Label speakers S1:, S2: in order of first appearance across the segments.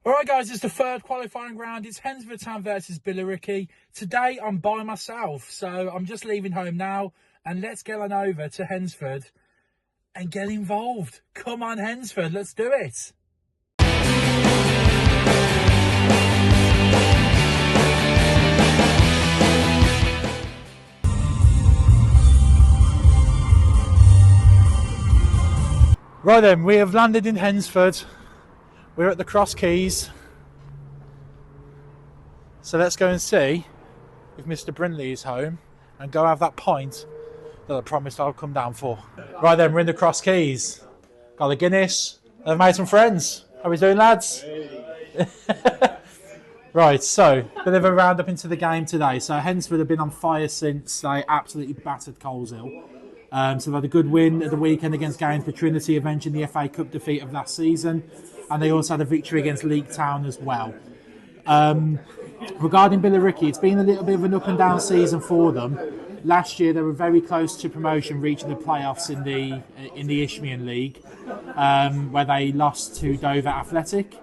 S1: Alright guys, it's the third qualifying round. It's Hednesford Town versus Billericay. Today I'm by myself, so I'm just leaving home now. And let's get on over to Hednesford and get involved. Come on Hednesford, let's do it. Right then, we have landed in Hednesford. We're at the Cross Keys. So let's go and see if Mr. Brindley is home and go have that pint that I promised I'll come down for. Right then, we're in the Cross Keys. Got a Guinness. I've made some friends. How are we doing, lads? Right, so bit of a roundup into the game today. So Hednesford have been on fire since they absolutely battered Coleshill. So they've had a good win at the weekend against Gainsborough Trinity, avenging the FA Cup defeat of last season. And they also had a victory against Billericay Town as well. Regarding Billericay, it's been a little bit of an up and down season for them. Last year they were very close to promotion, reaching the playoffs in the Isthmian League, where they lost to Dover Athletic.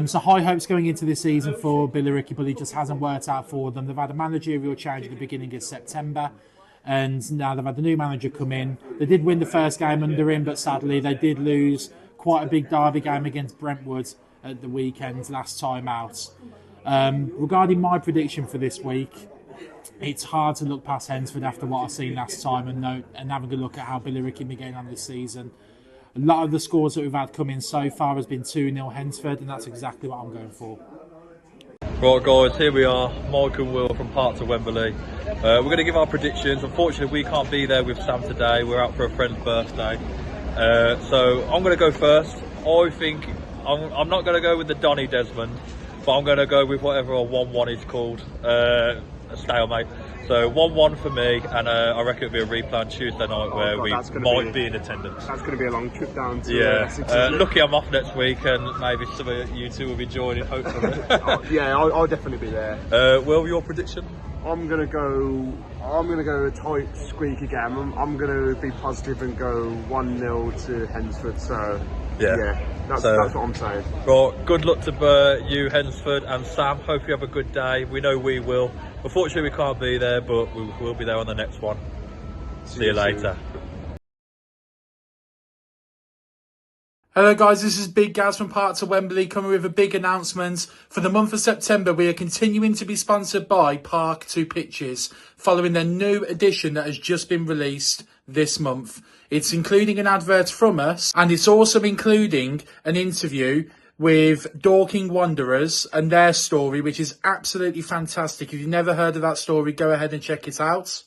S1: So high hopes going into this season for Billericay, but it just hasn't worked out for them. They've had a managerial change at the beginning of September, and now they've had the new manager come in. They did win the first game under him, but sadly they did lose quite a big derby game against Brentwood at the weekend last time out. Regarding my prediction for this week, it's hard to look past Hednesford after what I've seen last time and having a look at how Billericay been getting on this season. A lot of the scores that we've had come in so far has been 2-0 Hednesford, and that's exactly what I'm going for.
S2: Right guys, here we are, Mike and Will from parts of Wembley. We're going to give our predictions. Unfortunately we can't be there with Sam today, we're out for a friend's birthday. So I'm going to go first. I think I'm not going to go with the Donny Desmond, but I'm going to go with whatever a 1-1 is called, a stalemate. So 1-1 for me, and I reckon it'll be a replay on Tuesday night where we might be in attendance.
S3: That's going to be a long trip down to Essex.
S2: Lucky I'm off next week, and maybe some of you two will be joining, hopefully.
S3: I'll definitely be there.
S2: Will, your prediction?
S3: I'm gonna go a tight squeaky game. I'm gonna be positive and go 1-0 to Hednesford. So that's what I'm saying.
S2: Right, good luck to you, Hednesford, and Sam. Hope you have a good day. We know we will. Unfortunately, we can't be there, but we will be there on the next one. See you later.
S1: Hello guys, this is Big Gaz from Parts of Wembley coming with a big announcement. For the month of September, we are continuing to be sponsored by Park to Pitches, following their new edition that has just been released this month. It's including an advert from us, and it's also including an interview with Dorking Wanderers and their story, which is absolutely fantastic. If you've never heard of that story, go ahead and check it out.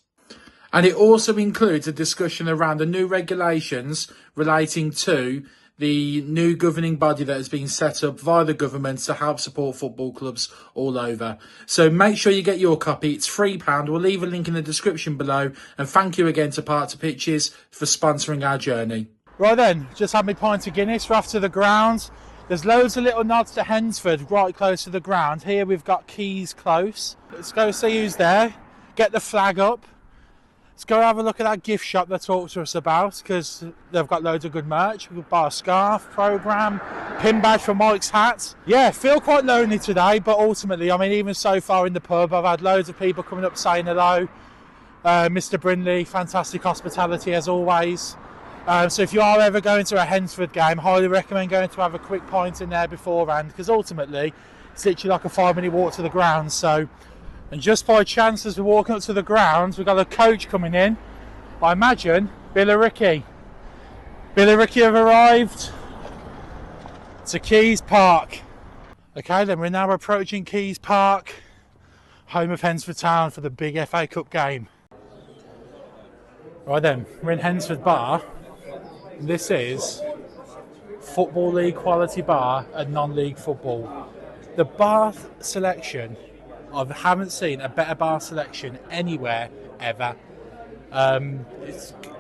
S1: And it also includes a discussion around the new regulations relating to the new governing body that has been set up via the government to help support football clubs all over. So make sure you get your copy. It's £3. We'll leave a link in the description below. And thank you again to Parts of Pitches for sponsoring our journey. Right then, just had my pint of Guinness. We're off to the ground. There's loads of little nods to Hednesford right close to the ground. Here we've got Keys close. Let's go see who's there. Get the flag up. Let's go have a look at that gift shop they talked to us about, because they've got loads of good merch. We'll buy a scarf, programme, pin badge for Mike's hat. Yeah, feel quite lonely today, but ultimately, I mean, even so far in the pub, I've had loads of people coming up saying hello. Mr. Brindley, fantastic hospitality as always. So if you are ever going to a Hednesford game, highly recommend going to have a quick pint in there beforehand, because ultimately, it's literally like a 5-minute walk to the ground. So. And just by chance, as we're walking up to the grounds, we've got a coach coming in. I imagine Billericay. Billericay have arrived to Keys Park. Okay, then we're now approaching Keys Park, home of Hednesford Town, for the big FA Cup game. Right then, we're in Hednesford Bar. And this is Football League quality bar and non-league football. The bar selection, I haven't seen a better bar selection anywhere ever.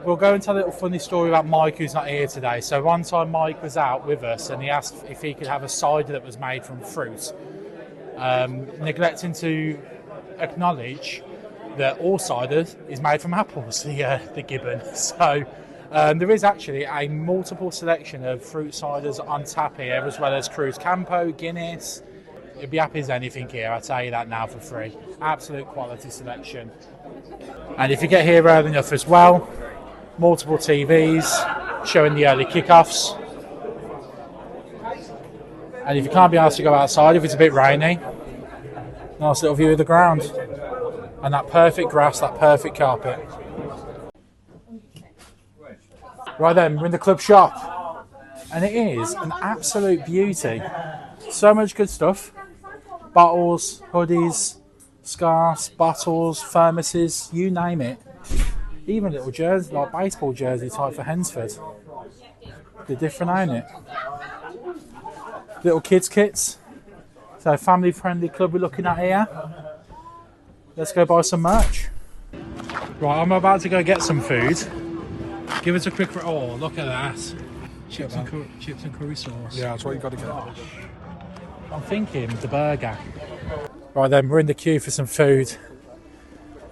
S1: We'll go and tell a little funny story about Mike, who's not here today. So one time Mike was out with us and he asked if he could have a cider that was made from fruit, neglecting to acknowledge that all cider is made from apples, the gibbon. So There is actually a multiple selection of fruit ciders on tap here, as well as Cruz Campo, Guinness. You'd be happy as anything here, I'll tell you that now for free. Absolute quality selection. And if you get here early enough as well, multiple TVs showing the early kickoffs. And if you can't be asked to go outside, if it's a bit rainy, nice little view of the ground. And that perfect grass, that perfect carpet. Right then, we're in the club shop. And it is an absolute beauty. So much good stuff. Bottles, hoodies, scarves, bottles, thermoses, you name it. Even little jerseys, like baseball jersey type for Hednesford. They're different, ain't it? Little kids kits. So family friendly club we're looking at here. Let's go buy some merch. Right, I'm about to go get some food. Give us a quick, oh look at that. Chips and curry sauce.
S3: Yeah, that's what you got to get.
S1: I'm thinking the burger. Right then, we're in the queue for some food.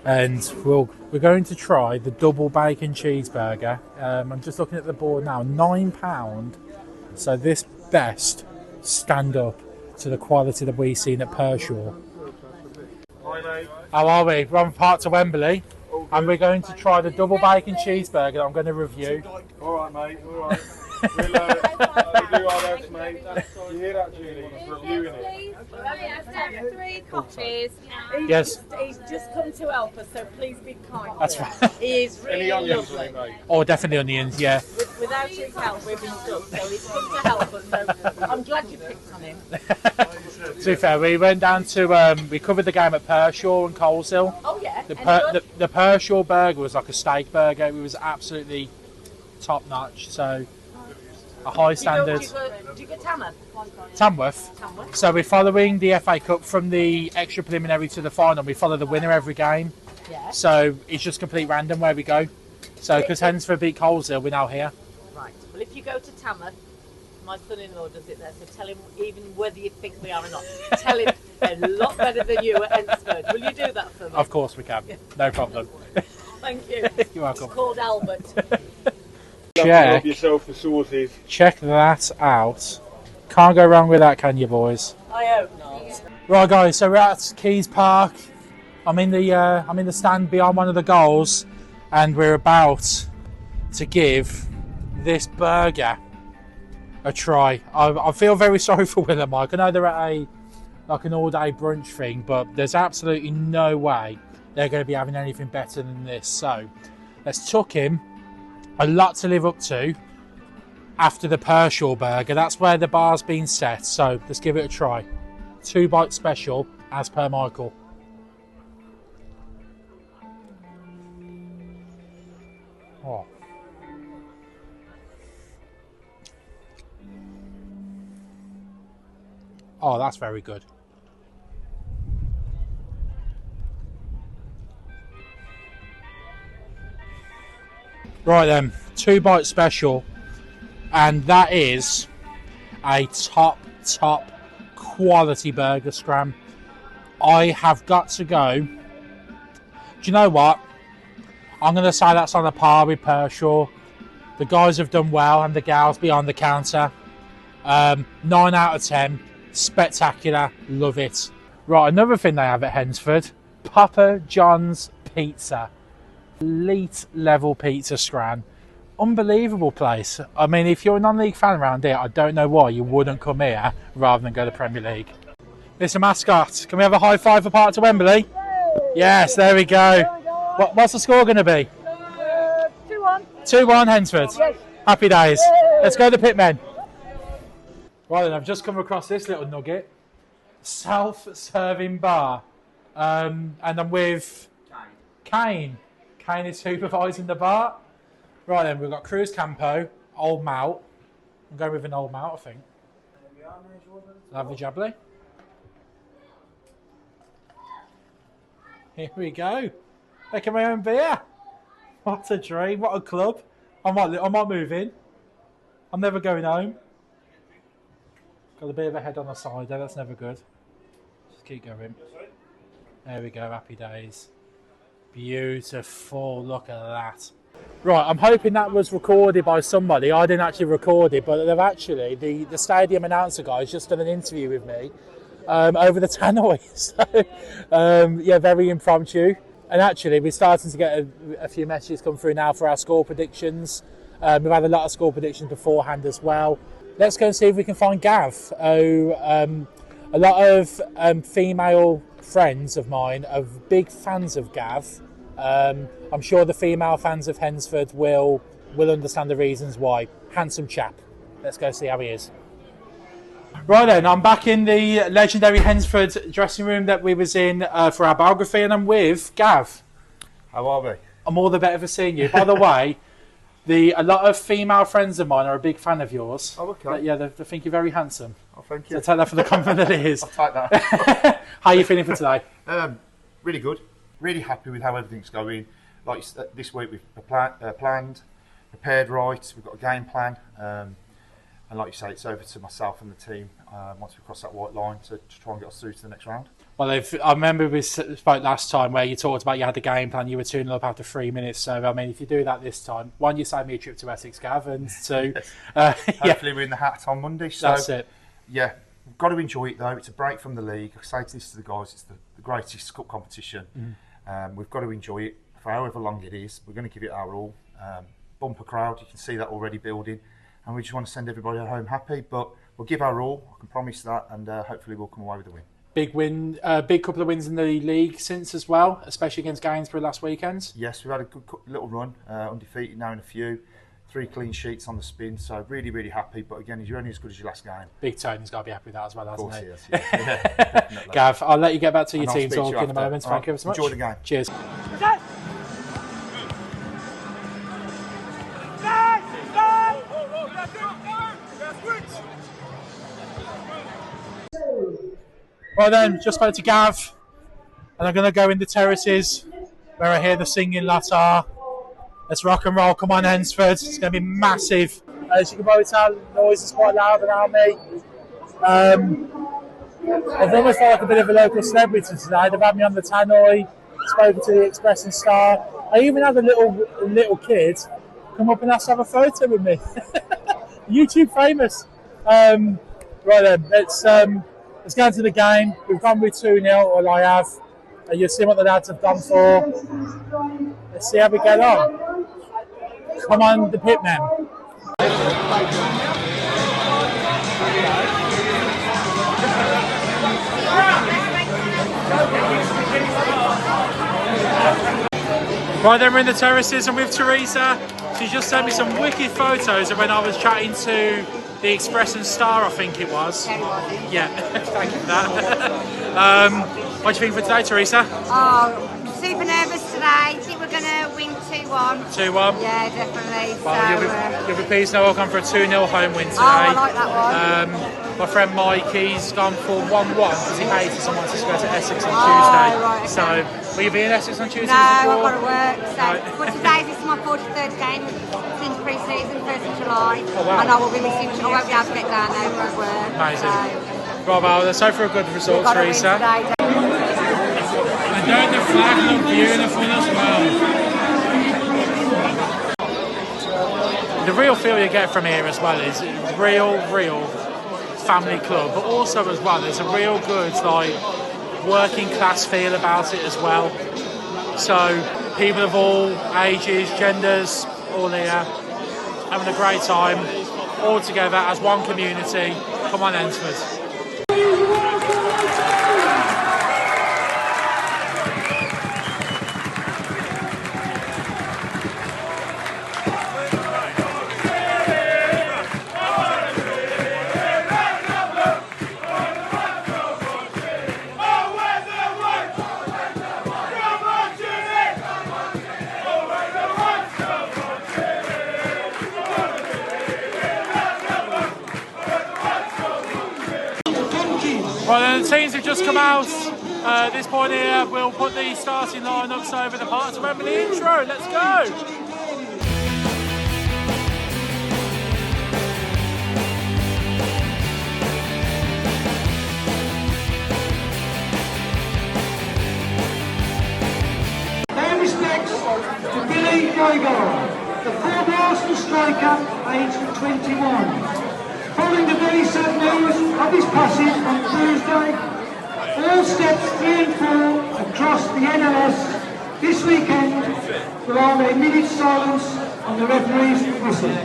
S1: And we're going to try the double bacon cheeseburger. I'm just looking at the board now, £9. So this best stand up to the quality that we've seen at Pershaw. How are we? We're on part to Wembley, and we're going to try the double bacon cheeseburger that I'm going to review.
S3: Alright mate, alright. We'll do our best mate. You hear that, Julie? We're reviewing it.
S4: Three coffees.
S1: Yes.
S4: He's just come to help us, so please be kind.
S1: That's right.
S4: He is really lovely.
S1: Oh, definitely onions, yeah.
S4: Without his help, we've been stuck, so he's come to help us. So I'm glad you picked on him.
S1: To be fair, we went down to, we covered the game at Pershaw and Coleshill.
S4: Oh yeah.
S1: The Pershaw burger was like a steak burger. It was absolutely top notch. So a high standard.
S4: Do you go Tamworth?
S1: Tamworth. So we're following the FA Cup from the extra preliminary to the final. We follow the winner every game.
S4: Yeah.
S1: So it's just complete random where we go. So because Hednesford beat Coleshill, we're now here.
S4: Right. Well, if you go to Tamworth, my son-in-law does it there, so tell him, even whether you think we are or not, tell him they're a lot better than you at Hednesford. Will you do that for me?
S1: Of course we can. No problem.
S4: Thank you.
S1: You're welcome.
S4: It's called Albert.
S1: Check.
S3: Yourself the sauces.
S1: Check that out. Can't go wrong with that, can you, boys?
S4: I hope not.
S1: Right, guys. So we're at Keys Park. I'm in the stand beyond one of the goals, and we're about to give this burger a try. I feel very sorry for Will and Mike. I know they're at an all-day brunch thing, but there's absolutely no way they're going to be having anything better than this. So let's tuck him. A lot to live up to after the Pershaw burger. That's where the bar's been set. So let's give it a try. 2-bite special, as per Michael. Oh. Oh, that's very good. Right then, 2-bite special, and that is a top quality burger scram. I have got to go. Do you know what? I'm going to say that's on a par with Pershaw. The guys have done well, and the gals behind the counter. 9 out of 10. Spectacular. Love it. Right, another thing they have at Hednesford, Papa John's Pizza. Elite level pizza scran. Unbelievable place. I mean, if you're a non-league fan around here, I don't know why you wouldn't come here rather than go to Premier League. Mr. Mascot, can we have a high five for part to Wembley? Yes, there we go. What's the score going to be?
S4: 2-1.
S1: 2-1 Hednesford.
S4: Yes.
S1: Happy days. Let's go to the Pitmen. Right then, I've just come across this little nugget. Self-serving bar. And I'm with Kane. Kane is supervising the bar. Right then, we've got Cruz Campo, Old Malt. I'm going with an Old Malt, I think. Lovely jubbly. Here we go. Making my own beer. What a dream, what a club. I might move in. I'm never going home. Got a bit of a head on the side there, that's never good. Just keep going. There we go, happy days. Beautiful, look at that. Right, I'm hoping that was recorded by somebody. I didn't actually record it, but they've actually, the stadium announcer guys just done an interview with me over the tannoy. So, yeah, very impromptu. And actually, we're starting to get a few messages come through now for our score predictions. We've had a lot of score predictions beforehand as well. Let's go and see if we can find Gav. A lot of female friends of mine are big fans of Gav. I'm sure the female fans of Hednesford will understand the reasons why. Handsome chap. Let's go see how he is. Right then, I'm back in the legendary Hednesford dressing room that we was in for our biography, and I'm with Gav.
S5: How are we?
S1: I'm all the better for seeing you. By the way, a lot of female friends of mine are a big fan of yours.
S5: Oh, okay.
S1: Yeah, they think you're very handsome.
S5: Oh, thank you.
S1: So take that for the compliment that it is.
S5: I'll take that.
S1: How are you feeling for today?
S5: Really good. Really happy with how everything's going. Like this week we've planned, prepared right. We've got a game plan, and like you say, it's over to myself and the team once we cross that white line to try and get us through to the next round.
S1: Well, I remember we spoke last time where you talked about you had the game plan, you were 2-0 up after 3 minutes. So, I mean, if you do that this time, one, you save me a trip to Essex, Gav, and two,
S5: hopefully we're in the hat on Monday. So,
S1: that's it.
S5: Yeah, we've got to enjoy it though. It's a break from the league. I say this to the guys, it's the greatest cup competition. We've got to enjoy it for however long it is. We're going to give it our all. Bumper crowd, you can see that already building, and we just want to send everybody home happy. But we'll give our all. I can promise that, and hopefully we'll come away with a win.
S1: Big win, big couple of wins in the league since as well, especially against Gainsborough last weekend.
S5: Yes, we've had a good little run, undefeated now in a few. 3 clean sheets on the spin, so really, really happy. But again, you're only as good as your last game.
S1: Big Tony's got to be happy with that as well, hasn't he?
S5: Of course he is, yeah.
S1: Gav, I'll let you get back to your
S5: And
S1: team talk in a moment.
S5: All
S1: Thank you
S5: right,
S1: so much.
S5: enjoy the game.
S1: Cheers. Right then, just spoke to Gav, and I'm going to go in the terraces where I hear the singing lot are. Let's rock and roll. Come on, Hednesford. It's going to be massive. As you can probably tell, the noise is quite loud around me. I've almost felt like a bit of a local celebrity today. They've had me on the tannoy, spoken to the Express and Star. I even had a little kid come up and ask to have a photo with me. YouTube famous. Right then, let's go into the game. We've gone with 2-0, or I have. You'll see what the lads have gone for. Let's see how we get on. Come on, the Pitmen. Right then, we're in the terraces and with Teresa. She just sent me some wicked photos of when I was chatting to the Express and Star, I think it was. Yeah, thank you for that. What do you think for today, Teresa?
S6: Oh, super nervous today. I think we're going to win 2-1.
S1: 2-1?
S6: Yeah, definitely.
S1: Well, you'll be pleased now welcome for a 2-0 home win today.
S6: Oh, I like that one.
S1: My friend Mike, he's gone for 1-1 because he hates someone to go to Essex on Tuesday.
S6: Right, okay.
S1: So, will you be in Essex on Tuesday?
S6: No, I've got to work. So,
S1: No.
S6: well, today this is my 43rd game since pre-season, 1st of July.
S1: Oh, wow.
S6: And I will be missing. I won't be able to get down there for work.
S1: Amazing.
S6: So,
S1: Bravo, let's hope for a good result,
S6: we've got to win
S1: Teresa.
S6: today.
S1: And don't the flag look beautiful as well? The real feel you get from here as well is real family club, but also as well there's a real good like working class feel about it as well. So people of all ages, genders, all here having a great time, all together as one community. Come on, Hednesford. Well, then the teams have just come out. At this point here, we'll put the starting lineups over the Parts of Wembley intro. Let's go!
S7: Pay respects to Billy Skygar, the Port Arsenal striker, aged 21. Following the very sad news of his passing on Thursday, all steps 3 and 4 across the NLS this weekend will honor a minute's silence on the referee's whistle.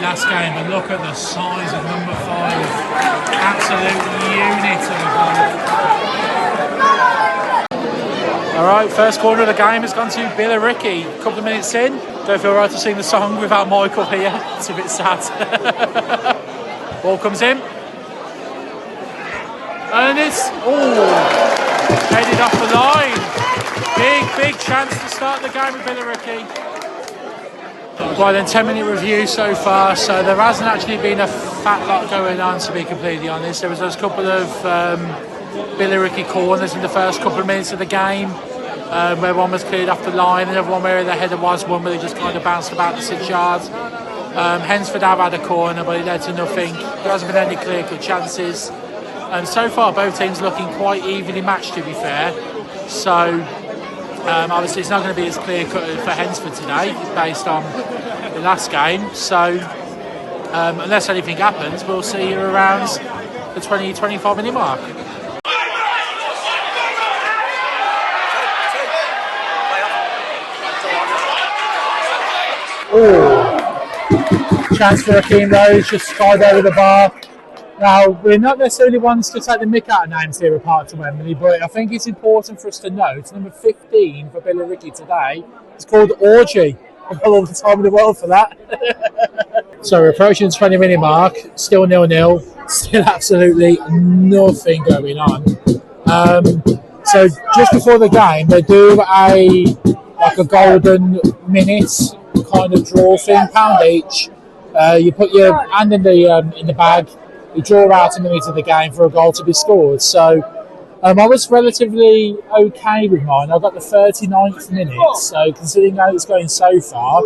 S1: Last game, and look at the size of number 5. Absolute unit of a goal. Alright, first quarter of the game has gone to Billericay. A couple of minutes in. Don't feel right to sing the song without Michael here. It's a bit sad. Ball comes in. And it's headed off the line. Big chance to start the game with Billericay. Well then, 10-minute review so far, so there hasn't actually been a fat lot going on, to be completely honest. There was those couple of Billericay corners in the first couple of minutes of the game, where one was cleared off the line, another one where the header was one where they just kind of bounced about the 6 yards. Hednesford have had a corner, but it led to nothing. There hasn't been any clear-cut chances. So far, both teams looking quite evenly matched, to be fair. So obviously it's not going to be as clear-cut for Hednesford today, based on the last game. So unless anything happens, we'll see you around the 20-25 minute mark. Chance for Akeem Rose, just skied over the bar. Now, we're not necessarily ones to take the mick out of names here at Park to Wembley, but I think it's important for us to note number 15 for Billericay today is called Orgy. I've got all the time in the world for that. So we're approaching the 20-minute mark, still 0-0, still absolutely nothing going on. So just before the game, they do a golden minute kind of draw thing, £1 each. You put your hand in the bag. You draw out in the minute of the game for a goal to be scored. So I was relatively okay with mine. I got the 39th minute, so considering how it's going so far,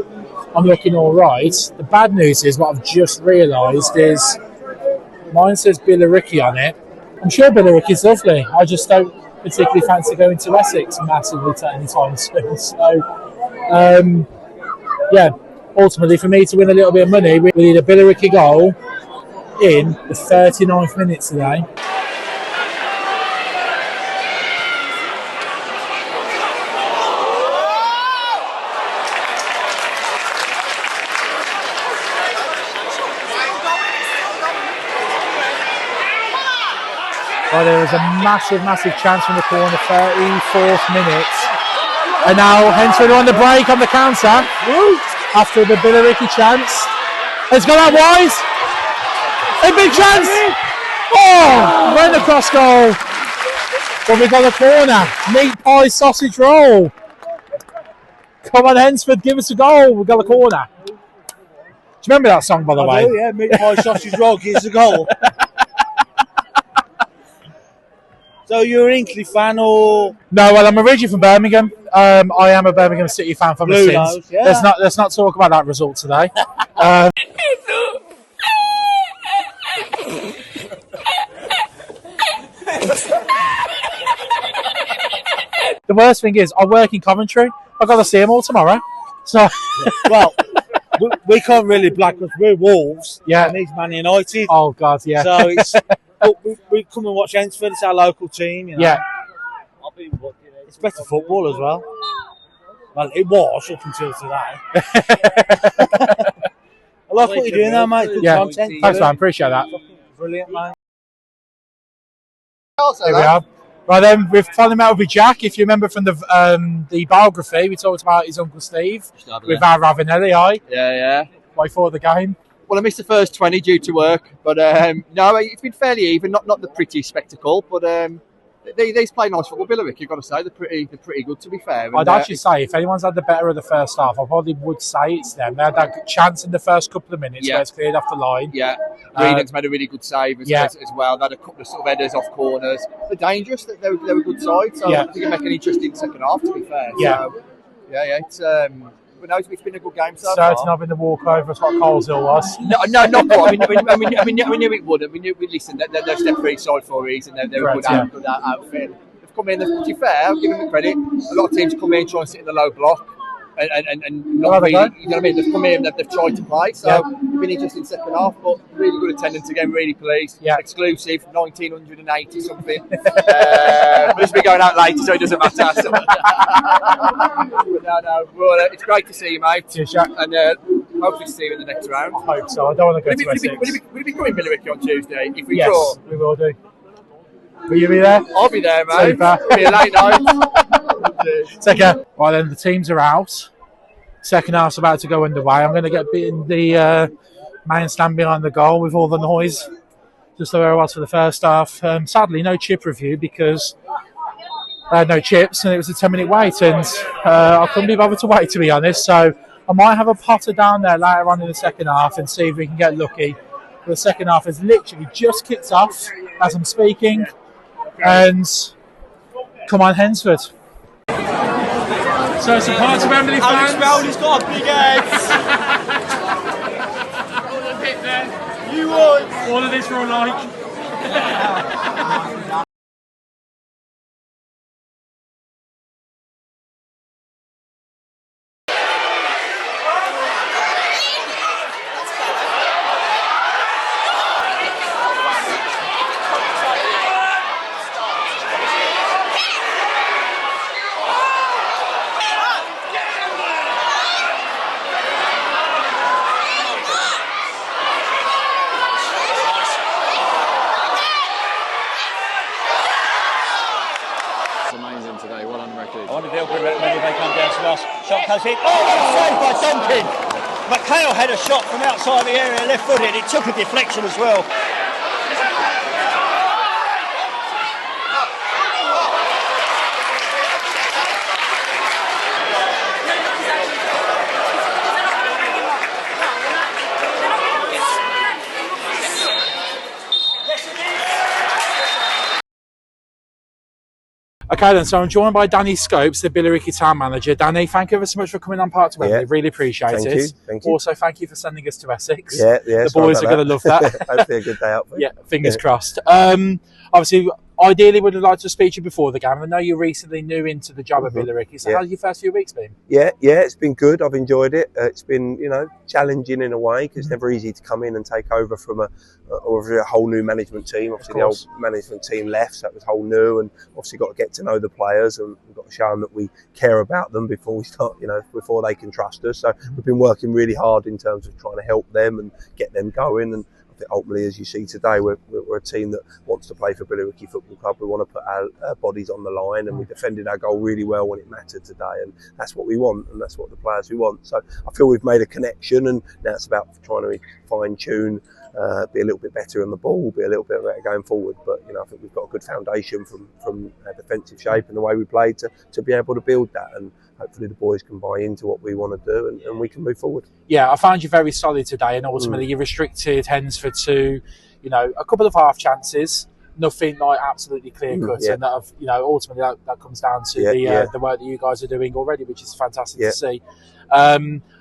S1: I'm looking all right. The bad news is, what I've just realised is, mine says Billericay on it. I'm sure Billericay's lovely. I just don't particularly fancy going to Essex massively any time soon. So, ultimately for me to win a little bit of money, we need a Billericay goal in the 39th minute today. Well, there was a massive chance from the corner, 34th minute. And now Hednesford on the break on the counter after the Billericay chance. It's gone out wide. A big chance! Went across goal. But we got a corner. Meat pie sausage roll. Come on, Hednesford, give us a goal. We got a corner. Do you remember that song, by the way?
S8: I do, yeah. Meat pie sausage roll gives a goal. So you're an Inkley fan, or? No,
S1: well, I'm originally from Birmingham. I am a Birmingham City fan from the
S8: Blue
S1: sins.
S8: Nose, yeah.
S1: Let's not talk about that result today. The worst thing is, I work in Coventry. I've got to see them all tomorrow. So,
S8: well, we can't really black because we're Wolves.
S1: Yeah.
S8: And he's Man United.
S1: Oh God, yeah.
S8: So it's we come and watch Hednesford. It's our local team. You know?
S1: Yeah.
S8: It's better football as well. Well, it was up until today. I like what you're doing there, mate. Good content.
S1: Thanks, man. Appreciate that.
S8: Brilliant, mate.
S1: Here we are. Right then, we've fallen out with Jack. If you remember from the biography, we talked about his Uncle Steve with our Ravenelli.
S9: Yeah.
S1: Way for the game.
S9: Well, I missed the first 20 due to work, but no, it's been fairly even. Not the pretty spectacle, but These play nice football. Billericay, you've got to say, they're pretty good, to be fair.
S8: I'd actually say if anyone's had the better of the first half, I probably would say it's them. They had that chance in the first couple of minutes where it's cleared off the line.
S9: Yeah, Reedon's made a really good save as well. They had a couple of sort of headers off corners. They're dangerous. They're a good side. So I think it'll make an interesting second half, to be fair.
S8: Yeah.
S9: So, it's... But no, it's been a good game so far.
S8: Certain of in the walkover, it's what Coleshill was.
S9: No, not quite. I mean, we knew it would. Listen, they're step three side for a reason. They're a good outfit. They've come in. To be fair, I'll give them the credit. A lot of teams come in and try and sit in the low block. And not really, you know what I mean? They've come in, they've tried to play, so it's been interesting second half, but really good attendance again, really pleased. Exclusive, 1980 something. We'll be going out later, so it doesn't matter. So. But well, it's great to see you, mate.
S8: Cheers, Jack.
S9: And hopefully see you in the next round.
S8: I hope so. I don't want to go to Essex.
S9: Will you be coming Billericay on Tuesday if we
S8: draw?
S9: Yes,
S8: we will do. Will you be there?
S9: I'll be there, mate.
S8: Super.
S9: It'll be a late night.
S8: Take care. Right then, the teams are out. Second half's about to go underway. I'm going to get in the main stand behind the goal with all the noise, just the way I was for the first half. Sadly, no chip review because I had no chips and it was a 10-minute wait, and I couldn't be bothered to wait, to be honest. So I might have a potter down there later on in the second half and see if we can get lucky. But the second half has literally just kicked off as I'm speaking, and come on, Hednesford.
S1: So it's a part of Wembley fans.
S10: Alex Rowley's got a big head.
S1: All of it then.
S10: You would.
S1: All of this for a like.
S10: I wonder if they'll be recommended if they come down to us. Shot goes in. Oh, saved by Donkin. McHale had a shot from outside the area, left-footed. It took a deflection as well.
S8: Okay then, so I'm joined by Danny Scopes, the Billericay Town manager. Danny, thank you ever so much for coming on Part to Wembley. Really appreciate it.
S11: Thank you.
S8: Also, thank you for sending us to Essex.
S11: Yeah.
S8: The boys are going to love that.
S11: Hopefully a good day out.
S8: Yeah, fingers crossed. Obviously, ideally, would have liked to speak to you before the game. I know you're recently new into the job at Billericay, so how's your first few weeks been?
S11: Yeah, it's been good. I've enjoyed it. It's been, challenging in a way because it's never easy to come in and take over from a whole new management team. Obviously, the old management team left, so it was whole new, and obviously got to get to know the players and we've got to show them that we care about them before we start, before they can trust us. So we've been working really hard in terms of trying to help them and get them going. And ultimately, as you see today, we're a team that wants to play for Billericay Football Club. We want to put our bodies on the line, and we defended our goal really well when it mattered today, and that's what we want, and that's what the players we want. So I feel we've made a connection, and now it's about trying to fine-tune, be a little bit better on the ball, be a little bit better going forward. But I think we've got a good foundation from our defensive shape and the way we played to be able to build that, and hopefully the boys can buy into what we want to do and we can move forward. Yeah, I found you very solid today, and ultimately you restricted Hednesford to, a couple of half chances, nothing like absolutely clear cut, and that have, ultimately that comes down to the work that you guys are doing already, which is fantastic to see.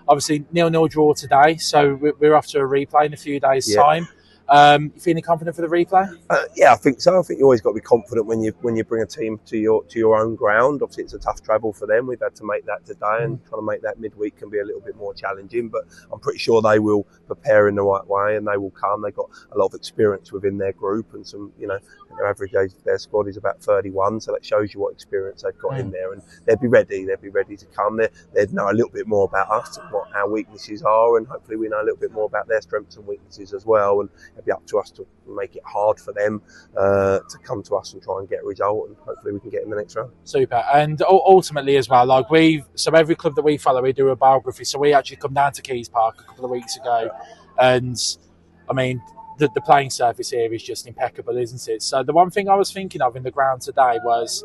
S11: Obviously 0-0 draw today, so we're off to a replay in a few days' time. You feeling confident for the replay? Yeah, I think so. I think you always got to be confident when you bring a team to your own ground. Obviously, it's a tough travel for them. We've had to make that today, and trying to make that midweek can be a little bit more challenging. But I'm pretty sure they will prepare in the right way, and they will come. They've got a lot of experience within their group, and some, their average age of their squad is about 31. So that shows you what experience they've got in there, and they'll be ready. They'll be ready to come. They know a little bit more about us, what our weaknesses are, and hopefully we know a little bit more about their strengths and weaknesses as well. And it'll be up to us to make it hard for them to come to us and try and get a result, and hopefully we can get in the next round. Super. And ultimately as well, like every club that we follow, we do a biography. So we actually come down to Keys Park a couple of weeks ago, and I mean,
S8: the playing surface here is just impeccable, isn't it? So the one thing I was thinking of in the ground today was,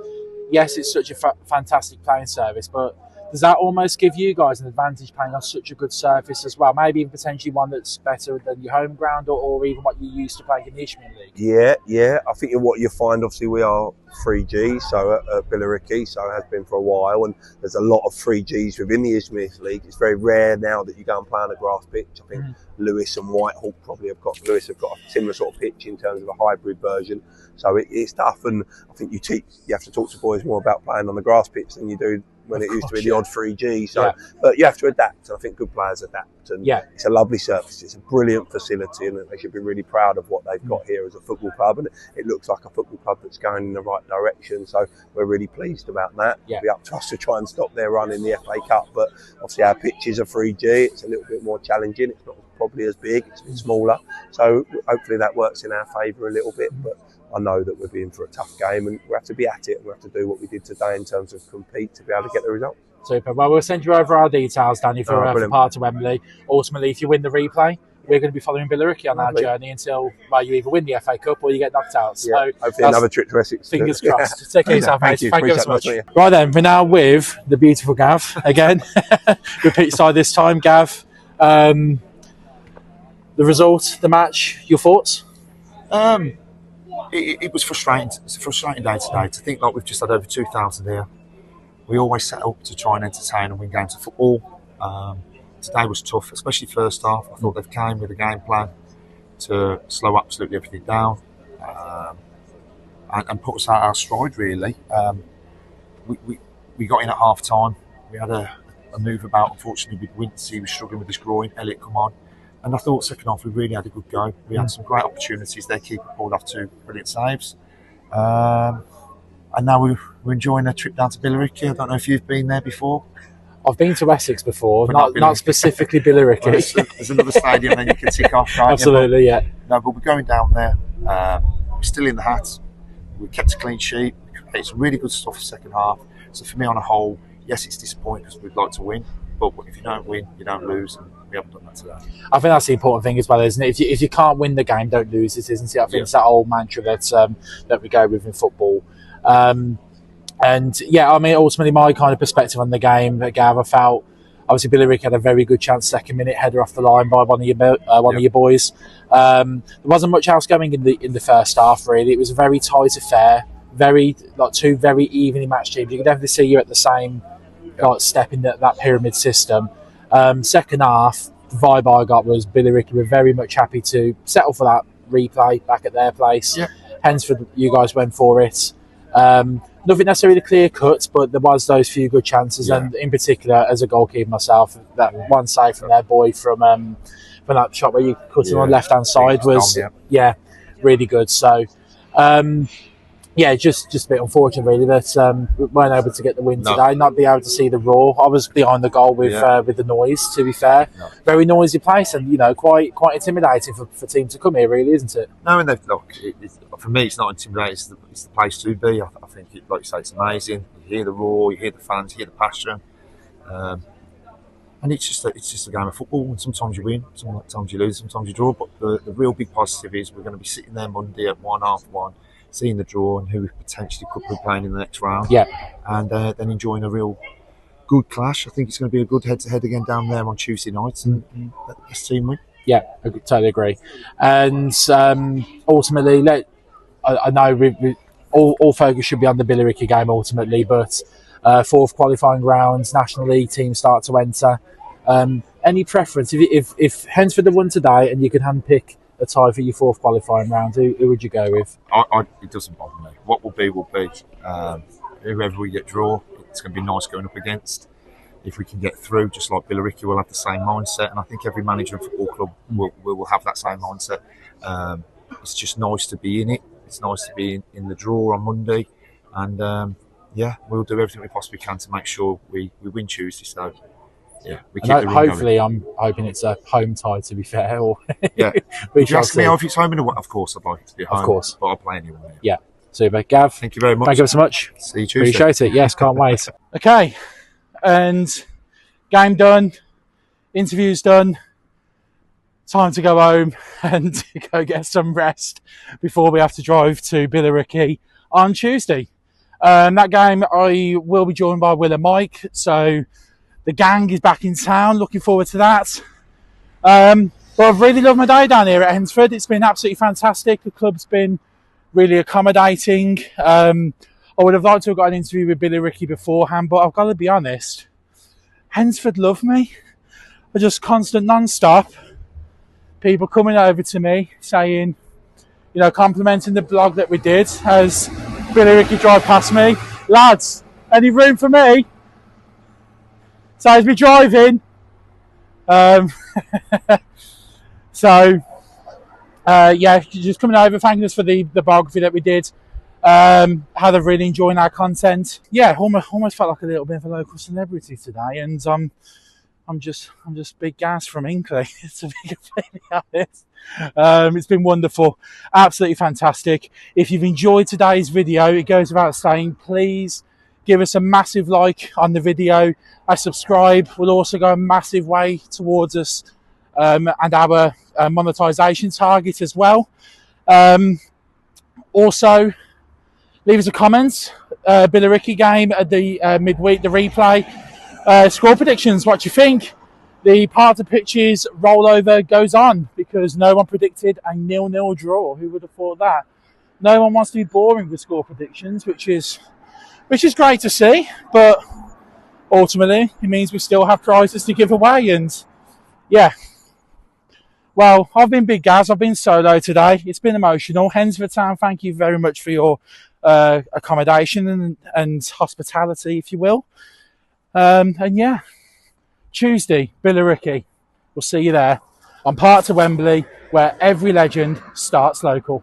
S8: yes, it's such a fantastic playing surface, but does that almost give you guys an advantage playing on such a good surface as well? Maybe even potentially one that's better than your home ground, or even what you used to play in the Ishmael League?
S11: Yeah. I think what you find, obviously, we are 3G, so at Billericay, so it has been for a while, and there's a lot of 3Gs within the Ishmael League. It's very rare now that you go and play on a grass pitch. I think Lewis and Whitehall have got a similar sort of pitch in terms of a hybrid version. So it's tough, and I think you have to talk to boys more about playing on the grass pitch than you do when it used to be the odd 3G. So, but you have to adapt, and I think good players adapt. And it's a lovely surface. It's a brilliant facility, and they should be really proud of what they've got here as a football club. And it looks like a football club that's going in the right direction. So we're really pleased about that. It'll be up to us to try and stop their run in the FA Cup. But obviously our pitches are 3G. It's a little bit more challenging. It's not probably as big. It's a bit smaller. So hopefully that works in our favour a little bit. But I know that we'll be in for a tough game, and we have to be at it, and we have to do what we did today in terms of compete to be able to get the result.
S8: Super. Well, we'll send you over our details, Danny, for part of Wembley. Ultimately, if you win the replay, we're going to be following Billericay on our journey until you either win the FA Cup or you get knocked out. So
S11: hopefully another trip to Essex.
S8: Fingers crossed. Take care of yourself, mate. Thank you so much.
S11: Yeah.
S8: Right then, we're now with the beautiful Gav again. We're pitch side this time, Gav. The result, the match, your thoughts?
S5: It was frustrating. It's a frustrating day today. To think like we've just had over 2,000 here. We always set up to try and entertain and win games of football. Today was tough, especially first half. I thought they've came with a game plan to slow absolutely everything down and put us out our stride, really. We got in at half time. We had a move about, unfortunately, with Wintz. He was struggling with his groin. Elliot come on. And I thought second half we really had a good go. We had some great opportunities. Their keeper pulled off 2 brilliant saves. And now we're enjoying a trip down to Billericay. I don't know if you've been there before.
S8: I've been to Essex before, not specifically Billericay.
S5: Well, there's another stadium then you can tick off, right?
S8: Absolutely, yeah.
S5: No, but we're going down there. We're still in the hat. We kept a clean sheet. It's really good stuff for second half. So for me, on a whole, yes, it's disappointing because we'd like to win. But if you don't win, you don't lose. And we haven't done that today. I
S8: think that's the important thing as well, isn't it? If you can't win the game, don't lose it, isn't it? I think it's that old mantra that we go with in football. And yeah, I mean, ultimately, my kind of perspective on the game, Gav, I felt obviously Billericay had a very good chance, second minute header off the line by one of your boys. There wasn't much else going in the first half, really. It was a very tight affair, two very evenly matched teams. You could definitely see you at the same step in that pyramid system. Second half, the vibe I got was Billericay were very much happy to settle for that replay back at their place. Hednesford, you guys went for it. Nothing necessarily clear cut, but there was those few good chances, and in particular, as a goalkeeper myself, that one save from their boy from that shot where you cut it on the left hand side was really good. So just a bit unfortunate really that we weren't able to get the win today, not be able to see the roar. I was behind the goal with the noise, to be fair. Very noisy place, and quite intimidating for teams to come here, really, isn't it?
S5: No, and for me, it's not intimidating. It's the place to be. I think, like you say, it's amazing. You hear the roar, you hear the fans, you hear the passion, and it's just a game of football. And sometimes you win, sometimes you lose, sometimes you draw. But the real big positive is we're going to be sitting there Monday at 1:30, seeing the draw and who we potentially could be playing in the next round. And then enjoying a real good clash. I think it's going to be a good head-to-head again down there on Tuesday night, and let the best team win. Yeah,
S8: I totally agree. And ultimately, I know all focus should be on the Billericay game ultimately, but fourth qualifying rounds, National League teams start to enter. Any preference? If Hednesford had won today and you could handpick a tie for your fourth qualifying round, who would you go with?
S5: It doesn't bother me. What will be, will be. Whoever we get draw, it's going to be nice going up against. If we can get through, just like Billericay, we'll have the same mindset, and I think every manager and football club will have that same mindset. It's just nice to be in it. It's nice to be in the draw on Monday, and we'll do everything we possibly can to make sure we win Tuesday. So we keep
S8: hopefully going. I'm hoping it's a home tie, to be fair. Or
S5: if you ask me if it's home and away, of course I'd like it to be home.
S8: Of course,
S5: but I'll play anyway.
S8: Yeah. Super, Gav.
S5: Thank you very much.
S8: Thank you so much.
S5: See you Tuesday.
S8: Appreciate it. Yes, can't wait. Okay, and game done, interviews done. time to go home and go get some rest before we have to drive to Billericay on Tuesday. That game I will be joined by Will and Mike, so the gang is back in town. Looking forward to that. But I've really loved my day down here at Hednesford. It's been absolutely fantastic. The club's been really accommodating. I would have liked to have got an interview with Billericay beforehand, but I've got to be honest, Hednesford love me. They're just constant non-stop. People coming over to me saying, you know, complimenting the blog that we did as Billericay drive past me. Lads, any room for me? So as we driving, yeah, just coming over, thanking us for the biography that we did. How they're really enjoying our content. Yeah, almost felt like a little bit of a local celebrity today, and I'm just Big Gaz from Inkley, to be completely honest. It's been wonderful, absolutely fantastic. If you've enjoyed today's video, it goes without saying, please give us a massive like on the video. A subscribe will also go a massive way towards us and our monetization target as well. Also, leave us a comment. Billericay game at the midweek, the replay. Score predictions, what do you think? The part of pitches rollover goes on because no one predicted a 0-0 draw. Who would have thought that? No one wants to be boring with score predictions, which is great to see, but ultimately it means we still have prizes to give away. And yeah, well, I've been Big Gaz, I've been solo today. It's been emotional. Hednesford Town, thank you very much for your accommodation and hospitality, if you will. And yeah, Tuesday, Billericay. We'll see you there on Part to Wembley, where every legend starts local.